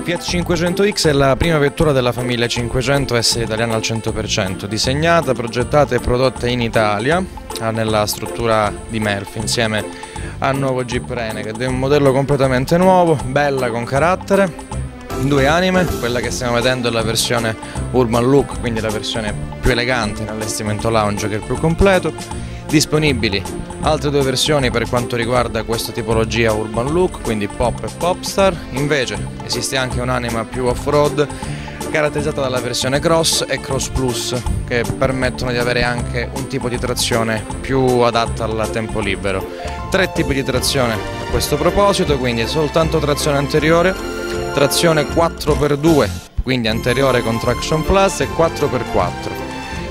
Fiat 500X è la prima vettura della famiglia 500 a essere italiana al 100%, disegnata, progettata e prodotta in Italia nella struttura di Melfi insieme al nuovo Jeep Renegade. È un modello completamente nuovo, bella, con carattere, due anime, quella che stiamo vedendo è la versione Urban Look, quindi la versione più elegante in allestimento lounge, che è il più completo. Disponibili altre due versioni per quanto riguarda questa tipologia Urban Look, quindi Pop e Popstar. Invece esiste anche un'anima più off-road caratterizzata dalla versione Cross e Cross Plus, che permettono di avere anche un tipo di trazione più adatta al tempo libero. Tre tipi di trazione a questo proposito, quindi soltanto trazione anteriore, trazione 4x2, quindi anteriore con Traction Plus, e 4x4.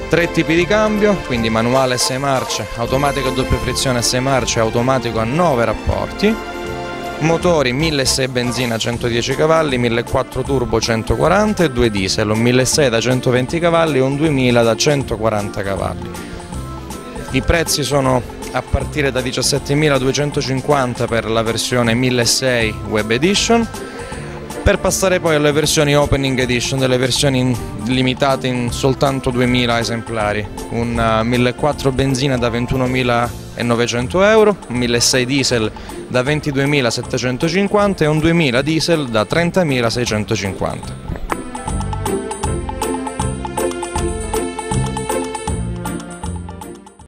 Tre tipi di cambio, quindi manuale 6 marce, automatico a doppia frizione 6 marce, automatico a 9 rapporti. Motori 1.600 benzina 110 cavalli, 1.400 turbo 140 e 2 diesel, un 1.600 da 120 cavalli e un 2.000 da 140 cavalli. I prezzi sono a partire da 17.250 per la versione 1.600 Web Edition, per passare poi alle versioni Opening Edition, delle versioni limitate in soltanto 2.000 esemplari, un 1.400 benzina da 21.900 euro, un 1.600 diesel da 22.750 e un 2.000 diesel da 30.650.